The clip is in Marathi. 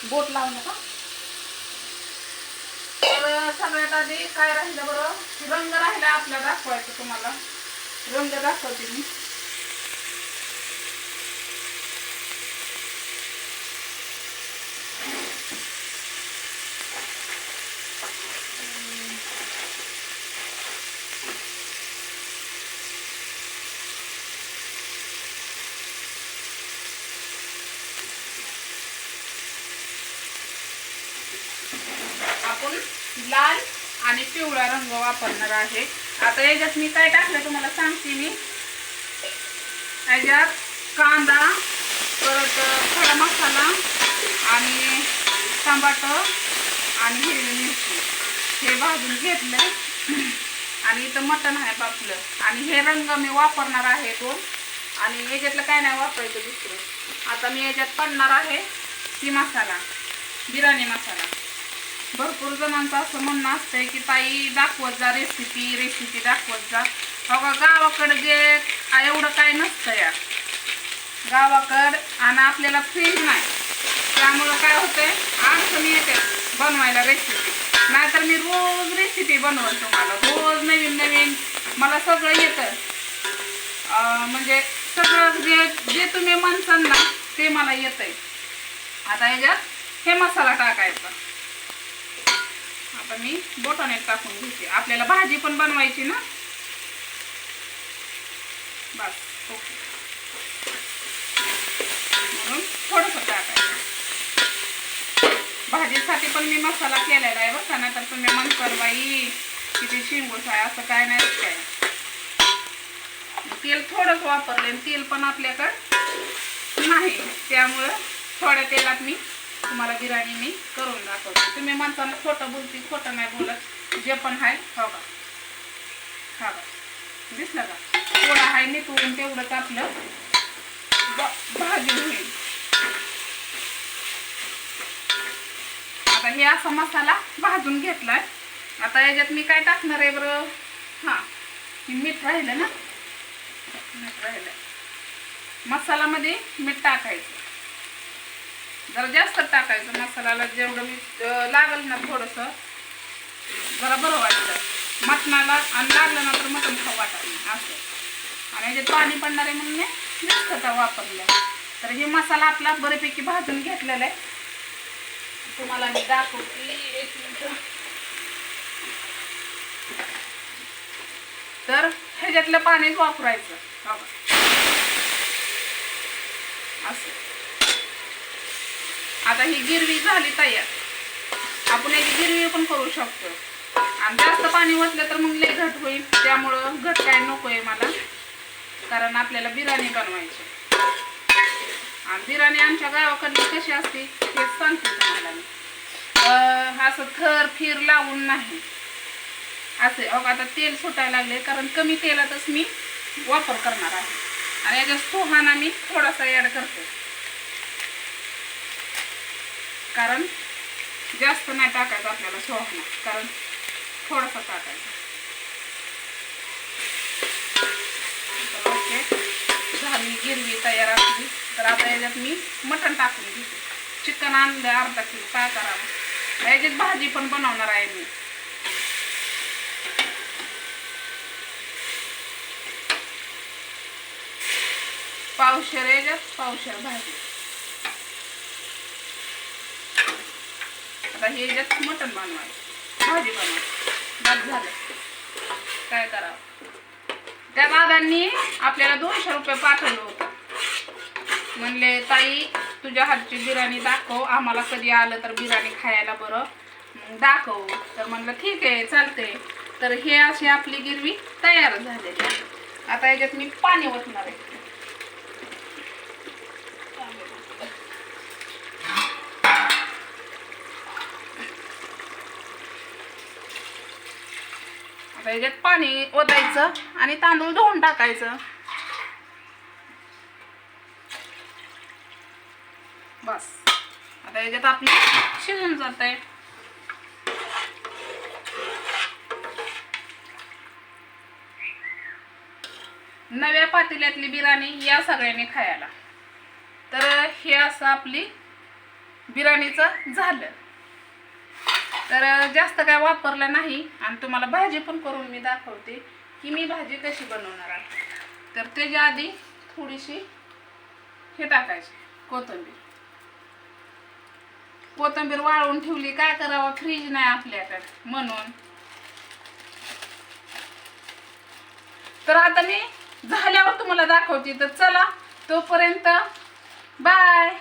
बोट लावू नका. तर सगळ्यात आधी काय राहिलं बरं, रंग राहिला आपला दाखवायचं तुम्हाला. रंग दाखवते मी. आपण लाल आणि पिवळा रंग वापरणार आहे. आता याच्यात मी काय टाकलं तुम्हाला सांगते मी. याच्यात कांदा, परत खडा मसाला आणि टमाटर आणि हिरवी मिरची हे भाजून घेतलंय. आणि इथं मटण आहे आपलं. आणि हे रंग मी वापरणार आहे दोन. आणि याच्यातलं काय नाही वापरायचं दुसरं. आता मी याच्यात पडणार आहे की मसाला, बिर्याणी मसाला. भरपूर जणांचं असं म्हणणं असतंय की ताई दाखवत जा रेसिपी दाखवत जा. बघा गावाकडं जे एवढं काय नसतं या गावाकडं. आणि आपल्याला फ्रीज नाही, त्यामुळं काय होतंय अडचणी येते बनवायला रेसिपी. नाहीतर मी रोज रेसिपी बनवत तुम्हाला, रोज नवीन नवीन मला सगळं येतं. म्हणजे सगळं जे तुम्ही म्हणसान ना ते मला येतंय. आता याच्यात हे मसाला टाकायचा. आता मी बोटाने टाकून घेते. आपल्याला भाजी पण बनवायची ना. बस ओके. म्हणून थोडंसं टाकायचं. भाजीसाठी पण मी मसाला केलेला आहे बघा. नाहीतर तुम्ही म्हणताल बाई किती शिंगूस आहे, असं काय नाही काय. तेल थोडंच वापरले, तेल पण आपल्याकडं नाही, त्यामुळं थोड्या तेलात मी तुम्हाला बिर्याणी मी करून दाखवते. तुम्ही म्हणताना खोटं बोलते, खोटं नाही बोलत. जे पण आहे हो का, हा का दिसलं का, थोडं आहे नितळून तेवढंच आपलं भाजी होईल. आता हे असा मसाला भाजून घेतलाय. आता याच्यात मी काय टाकणार आहे बरं. हा मीठ राहिलं ना, मीठ राहिलं. मसाल्यामध्ये मीठ टाकायचं, जरा जास्त टाकायचं. मसाल्याला जेवढं मीठ लागल ना थोडंसं जरा बरं वाटतं मटणाला. आणि लागलं ना तर मटण खाऊ वाटत नाही असं. आणि याच्यात पाणी पडणार आहे म्हणून मी जास्त वापरलं. तर हे मसाला आपला बऱ्यापैकी भाजून घेतलेला आहे. तुम्हाला मी दाखवते एक मिनिट. तर ह्याच्यातलं पाणीच वापरायचं असं. आता ही गिरवी झाली तयार. आपण याची गिरवी पण करू शकतो. आणि जास्त पाणी ओतलं तर मग लय घट होईल, त्यामुळं घट काय नको आहे मला. कारण आपल्याला बिर्याणी बनवायची. आणि बिर्याणी आमच्या गावाकडली कशी असते हे सांगते तुम्हाला मी. असं थर फिर लावून नाही असे. आता तेल सुटायला लागले कारण कमी तेलातच मी वापर करणार आहे. आणि याच्यात सुहाणा मी थोडासा ॲड करते, कारण जास्त नाही टाकायचं आपल्याला सुहाणा, कारण थोडासा टाकायचा. ओके, झाली गिरवी तयार असली. तर आता याच्यात मी मटण टाकून घेते. चिकन आणलं अर्धा किलो. काय करावं, याच्यात भाजी पण बनवणार आहे मी. पावशेर याच्यात पावशेर भाजी. आता हे याच्यात मटण बनवायचं, भाजी बनवायची. बस झालं. काय करावं. त्या दादांनी आपल्याला 200 रुपये पाठवलं होतं. म्हणले ताई तुझ्या हातची बिर्याणी दाखव, आम्हाला कधी आलं तर बिर्याणी खायला बरं दाखव. तर म्हणलं ठीक आहे चालते. तर हे अशी आपली गिरवी तयार झालेली आहे. आता याच्यात मी पाणी ओतणार आहे. आता याच्यात पाणी ओतायचं आणि तांदूळ धुवून टाकायचं. बस आता याच्यात आपली शिजून जातंय. नव्या पातेल्यातली बिर्याणी या सगळ्यांनी खायला. तर हे असं आपली बिर्याणीचं झालं. तर जास्त काय वापरलं नाही आणि तुम्हाला भाजी पण करून मी दाखवते की मी भाजी कशी बनवणार आहे. तर त्याच्या आधी थोडीशी हे टाकायची कोथिंबीर वाळवून ठेवली. काय करावं, फ्रीज नाही आपल्याकडे म्हणून. तर आता मी झाल्यावर तुम्हाला दाखवते. तर चला तोपर्यंत बाय.